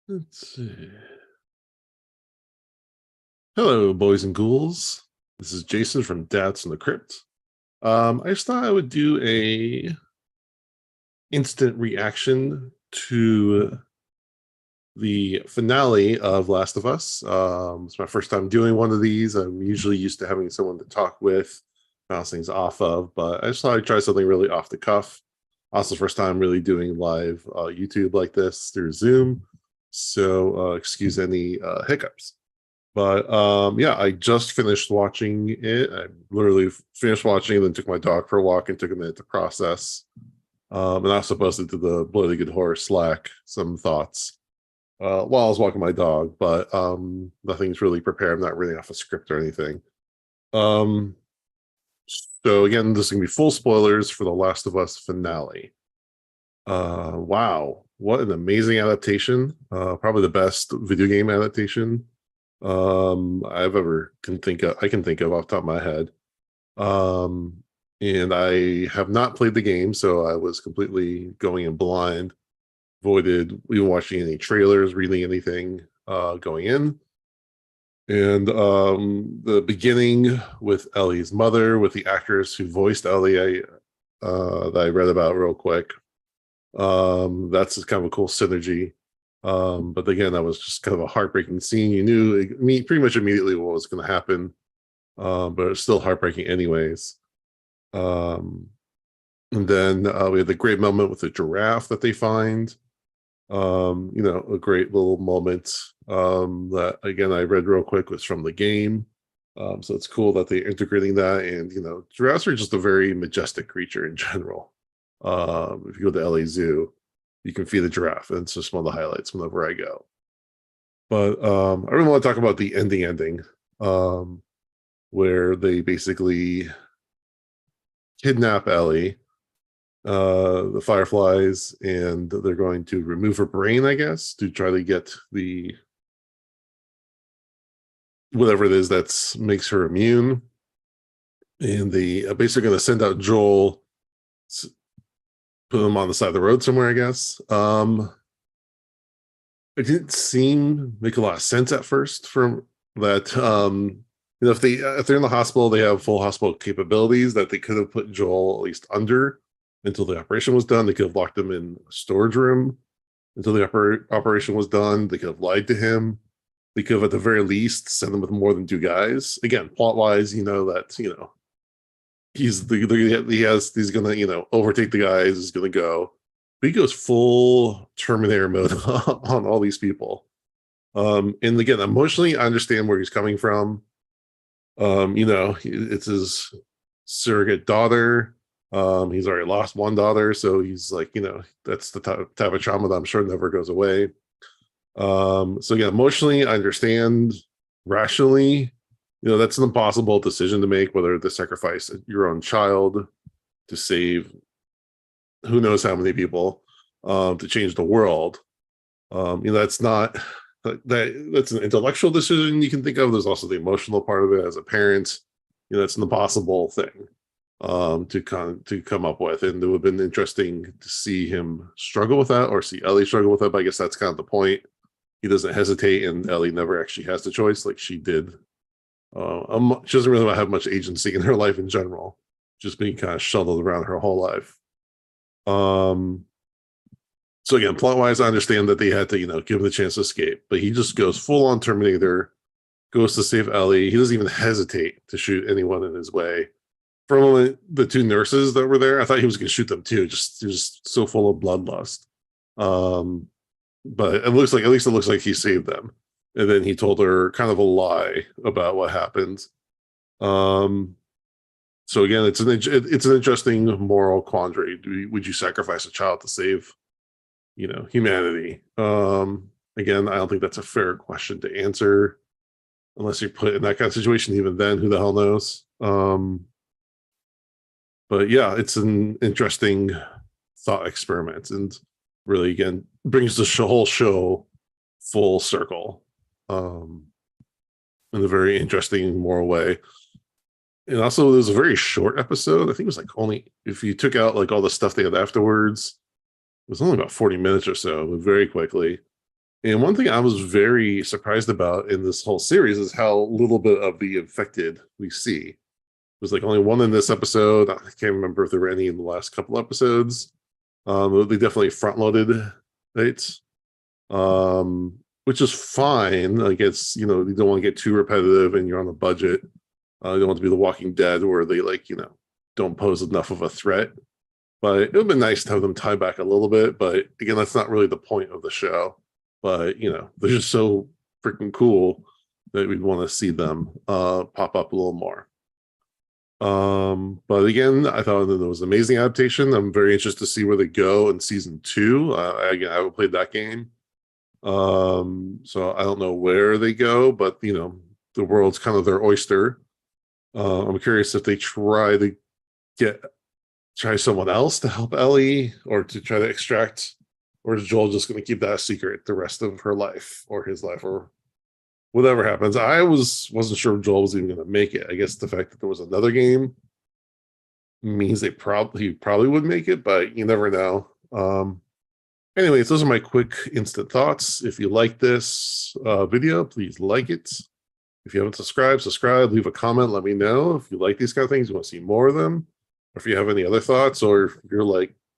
Let's see. Hello, boys and ghouls. This is Jason from Dads in the Crypt. I just thought I would do a instant reaction to the finale of Last of Us. It's my first time doing one of these. I'm usually used to having someone to talk with, bounce things off of, but I just thought I'd try something really off the cuff. Also, first time really doing live YouTube like this through Zoom. So excuse any hiccups. But yeah, I just finished watching it. I literally finished watching and then took my dog for a walk and took a minute to process. And I also posted to the Bloody Good Horror Slack some thoughts while I was walking my dog, but nothing's really prepared. I'm not reading off a script or anything. Um, so again, this is gonna be full spoilers for the Last of Us finale. Wow, what an amazing adaptation! Probably the best video game adaptation I've ever can think of off the top of my head. Um and I have not played the game, so I was completely going in blind, avoided even watching any trailers, reading anything going in. And the beginning with Ellie's mother, with the actress who voiced Ellie, that I read about real quick. That's just kind of a cool synergy. But again, that was just kind of a heartbreaking scene. You knew pretty much immediately what was going to happen, but it's still heartbreaking anyways. Um, and then we had the great moment with the giraffe that they find. A great little moment that again I read real quick was from the game. So it's cool that they're integrating that. And giraffes are just a very majestic creature in general. If you go to LA Zoo, you can feed a giraffe, and it's just one of the highlights whenever I go. But I really want to talk about the ending, um, where they basically kidnap Ellie, the Fireflies, and they're going to remove her brain, I guess, to try to get the whatever it is that makes her immune. And they are basically going to send out Joel, put him on the side of the road somewhere, I guess. It didn't seem make a lot of sense at first from that. If they're in the hospital, they have full hospital capabilities that they could have put Joel at least under until the operation was done. They could have locked him in a storage room until the operation was done. They could have lied to him. They could have, at the very least, sent him with more than two guys. Again, plot wise, he's gonna overtake the guys. He's gonna go, but he goes full Terminator mode on all these people. And again, emotionally, I understand where he's coming from. It's his surrogate daughter. He's already lost one daughter, so he's like, that's the type of trauma that I'm sure never goes away. So yeah, emotionally, I understand. Rationally, that's an impossible decision to make, whether to sacrifice your own child to save who knows how many people, to change the world. That's not that's an intellectual decision you can think of. There's also the emotional part of it as a parent. It's an impossible thing to come up with, and it would have been interesting to see him struggle with that, or see Ellie struggle with that. But I guess that's kind of the point. He doesn't hesitate, and Ellie never actually has the choice like she did. She doesn't really have much agency in her life in general, just being kind of shuttled around her whole life. So again, plot wise, I understand that they had to, give him the chance to escape, but he just goes full on Terminator, goes to save Ellie. He doesn't even hesitate to shoot anyone in his way. For a moment, the two nurses that were there, I thought he was going to shoot them too. He was so full of bloodlust. But at least it looks like he saved them. And then he told her kind of a lie about what happened. So again, it's an interesting moral quandary. Would you sacrifice a child to save, humanity? Again, I don't think that's a fair question to answer unless you're put in that kind of situation. Even then, who the hell knows? But yeah, it's an interesting thought experiment, and really, again, brings the whole show full circle, in a very interesting moral way. And also, it was a very short episode. I think it was like only, if you took out like all the stuff they had afterwards, it was only about 40 minutes or so, very quickly. And one thing I was very surprised about in this whole series is how little bit of the infected we see. There's like only one in this episode. I can't remember if there were any in the last couple episodes. They definitely front loaded it, which is fine. Like it's, you don't want to get too repetitive and you're on a budget. You don't want to be The Walking Dead where they don't pose enough of a threat. But it would have been nice to have them tie back a little bit. But again, that's not really the point of the show. But they're just so freaking cool that we'd want to see them pop up a little more. But again, I thought that it was an amazing adaptation. I'm very interested to see where they go in season 2. Again, I haven't played that game. So I don't know where they go, but the world's kind of their oyster. I'm curious if they try someone else to help Ellie or to try to extract, or is Joel just going to keep that a secret the rest of her life or his life or whatever happens. I wasn't sure if Joel was even going to make it. I guess the fact that there was another game means he probably would make it, but you never know. Anyways, those are my quick instant thoughts. If you like this video, please like it. If you haven't subscribe, leave a comment, let me know if you like these kind of things, you want to see more of them, or if you have any other thoughts, or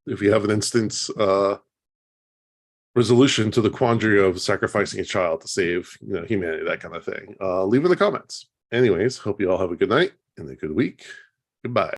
if you have an instance resolution to the quandary of sacrificing a child to save humanity, that kind of thing. Leave in the comments. Anyways, hope you all have a good night and a good week. Goodbye.